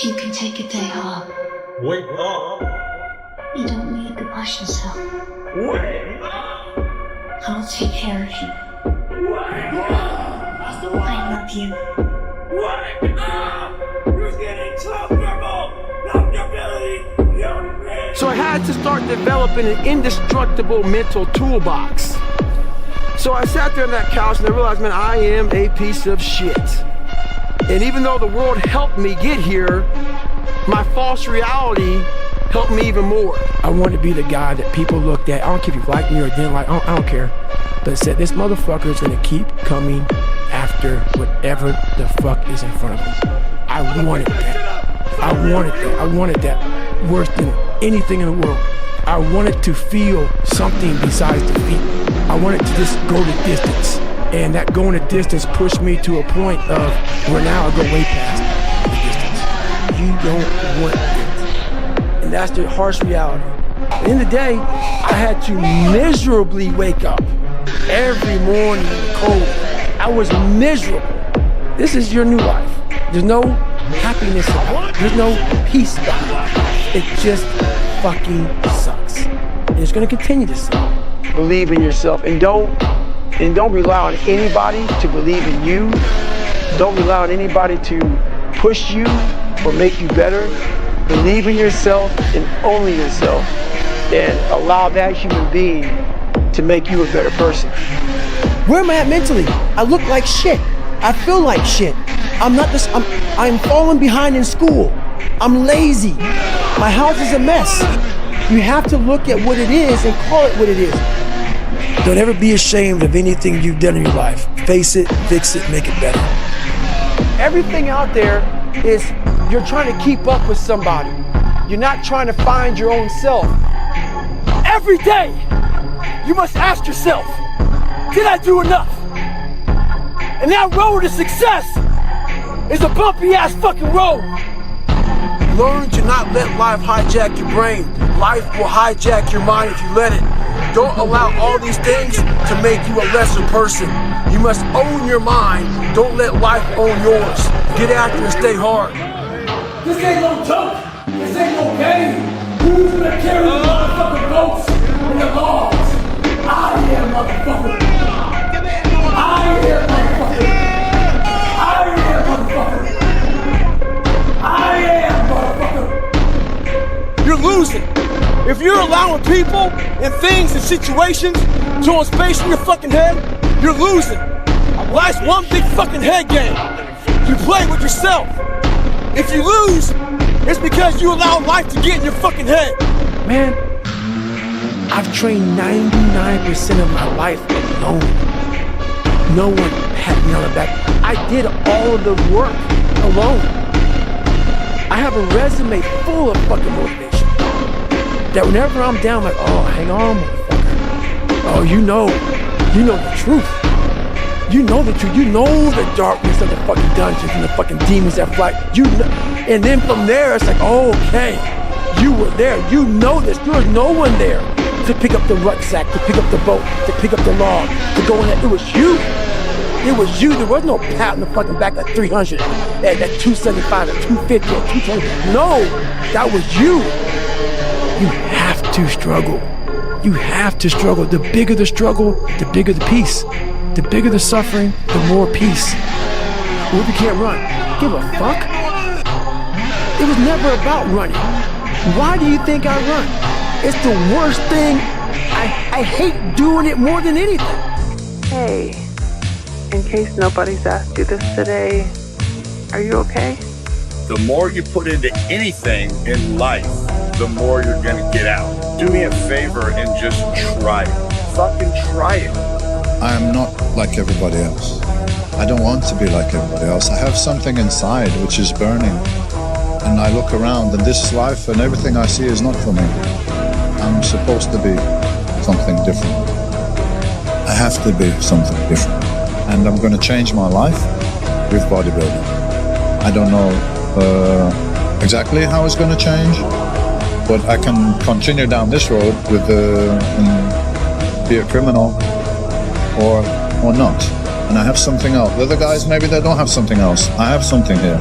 You can take a day off. Wake up! You don't need to wash yourself. Wake up! I'll take care of you. Wake up! I love you. Wake up! You're getting too comfortable! Comfortability! You're ready! So I had to start developing an indestructible mental toolbox. So I sat there on that couch and I realized, man, I am a piece of shit. And even though the world helped me get here, my false reality helped me even more. I wanted to be the guy that people looked at. I don't care if you like me or didn't like, I don't care. But said, this motherfucker is gonna keep coming after whatever the fuck is in front of him. I wanted that. I wanted that worse than anything in the world. I wanted to feel something besides defeat. I wanted to just go the distance. And that going the distance pushed me to a point of where now I go way past the distance. You don't want it. And that's the harsh reality. At the end of the day, I had to miserably wake up every morning in the cold. I was miserable. This is your new life. There's no happiness about it. There's no peace about it. It just fucking sucks. And it's gonna continue to suck. Believe in yourself and don't rely on anybody to believe in you. Don't rely on anybody to push you or make you better. Believe in yourself and only yourself, and allow that human being to make you a better person. Where am I at mentally? I look like shit. I feel like shit. I'm falling behind in school. I'm lazy. My house is a mess. You have to look at what it is and call it what it is. Don't ever be ashamed of anything you've done in your life. Face it, fix it, make it better. Everything out there is you're trying to keep up with somebody. You're not trying to find your own self. Every day, you must ask yourself, did I do enough? And that road to success is a bumpy ass fucking road. Learn to not let life hijack your brain. Life will hijack your mind if you let it. Don't allow all these things to make you a lesser person. You must own your mind. Don't let life own yours. Get after and stay hard. This ain't no joke. This ain't no game. Who's gonna carry the motherfucking boats and the logs? I am, motherfucker. I am, motherfucker. I am, motherfucker. I am, motherfucker. You're losing. If you're allowing people and things and situations to own space in your fucking head, you're losing. Life's one big fucking head game. You play with yourself. If you lose, it's because you allow life to get in your fucking head. Man, I've trained 99% of my life alone. No one had me on the back. I did all of the work alone. I have a resume full of fucking motivation. That whenever I'm down, I'm like, oh, hang on, motherfucker. Oh, you know the truth. You know the truth. You know the darkness of the fucking dungeons and the fucking demons that fly. You know, and then from there, it's like, oh, okay, you were there. You know this. There was no one there to pick up the rucksack, to pick up the boat, to pick up the log, to go in there. It was you. It was you. There was no pat in the fucking back at 300, at 275, at 250, at 220. No, that was you. You have to struggle. You have to struggle. The bigger the struggle, the bigger the peace. The bigger the suffering, the more peace. What if you can't run? Give a fuck. It was never about running. Why do you think I run? It's the worst thing. I hate doing it more than anything. Hey, in case nobody's asked you this today, are you okay? The more you put into anything in life, the more you're gonna get out. Do me a favor and just try it. Fucking try it. I am not like everybody else. I don't want to be like everybody else. I have something inside which is burning. And I look around and this is life and everything I see is not for me. I'm supposed to be something different. I have to be something different. And I'm gonna change my life with bodybuilding. I don't know exactly how it's gonna change, but I can continue down this road with be a criminal or not. And I have something else. The other guys, maybe they don't have something else. I have something here.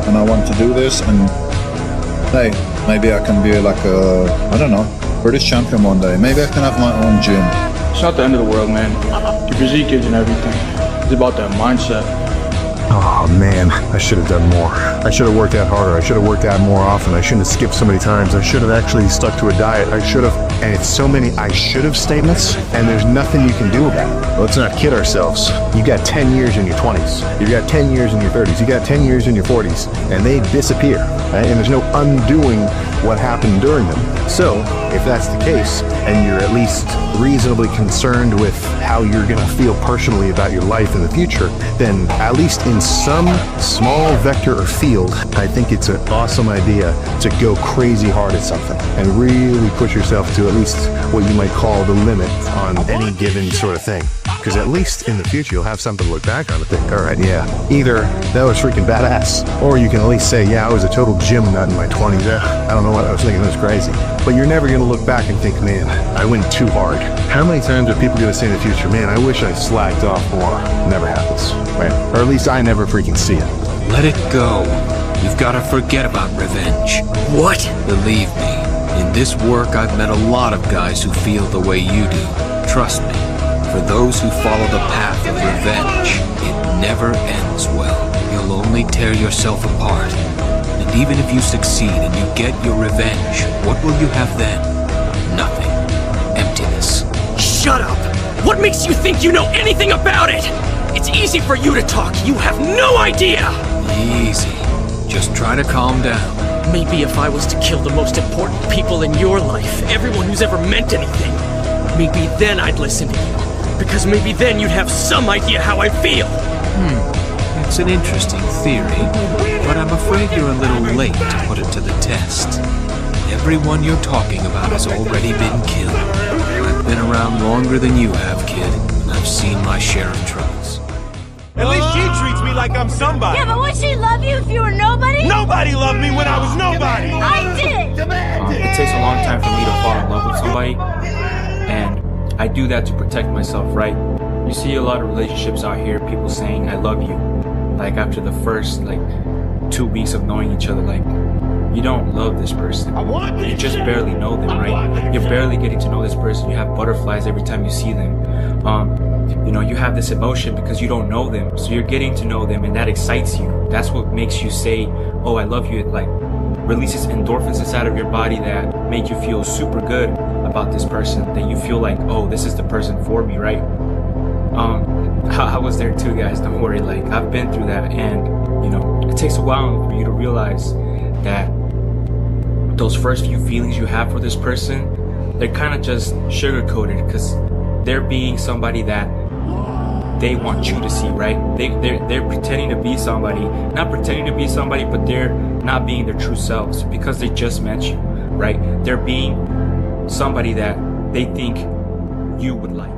and I want to do this, and hey, maybe I can be like a, I don't know, British champion one day. Maybe I can have my own gym. It's not the end of the world, man. Your physique isn't everything. It's about that mindset. Oh man, I should have done more. I should have worked out harder. I should have worked out more often. I shouldn't have skipped so many times. I should have actually stuck to a diet. I should have. And it's so many I should have statements, and there's nothing you can do about it. Let's not kid ourselves. You got 10 years in your 20s. You got 10 years in your 30s. You got 10 years in your 40s, and they disappear. Right? And there's no undoing what happened during them. So, if that's the case, and you're at least reasonably concerned with how you're going to feel personally about your life in the future, then at least in some small vector or field, I think it's an awesome idea to go crazy hard at something and really push yourself to at least what you might call the limit on any given sort of thing. Because at least in the future, you'll have something to look back on and think, all right, yeah, either that was freaking badass, or you can at least say, yeah, I was a total gym nut in my 20s. I don't know what I was thinking, it was crazy. But you're never going to look back and think, man, I went too hard. How many times are people going to say in the future, man, I wish I slacked off more? Never happens, right? Or at least I never freaking see it. Let it go. You've got to forget about revenge. What? Believe me, in this work I've met a lot of guys who feel the way you do. Trust me, for those who follow the path of revenge, it never ends well. You'll only tear yourself apart. And even if you succeed and you get your revenge, what will you have then? Nothing. Emptiness. Shut up! What makes you think you know anything about it? It's easy for you to talk. You have no idea! Easy. Just try to calm down. Maybe if I was to kill the most important people in your life, everyone who's ever meant anything, maybe then I'd listen to you. Because maybe then you'd have some idea how I feel. It's an interesting theory, but I'm afraid you're a little late to put it to the test. Everyone you're talking about has already been killed. I've been around longer than you have, kid, and I've seen my share of troubles. At least she treats me like I'm somebody. Yeah, but would she love you if you were nobody? Nobody loved me when I was nobody. I did! It takes a long time for me to fall in love with somebody, and I do that to protect myself, right? You see a lot of relationships out here, people saying, I love you. Like after the first, 2 weeks of knowing each other, you don't love this person. You just barely know them, right? You're barely getting to know this person. You have butterflies every time you see them. You have this emotion because you don't know them. So you're getting to know them and that excites you. That's what makes you say, oh, I love you. It releases endorphins inside of your body that make you feel super good about this person. That you feel like, oh, this is the person for me, right? I was there too, guys. Don't worry. I've been through that, and it takes a while for you to realize that those first few feelings you have for this person, they're kind of just sugar-coated because they're being somebody that they want you to see, right? They're pretending to be somebody, not pretending to be somebody, but they're not being their true selves because they just met you, right? They're being somebody that they think you would like.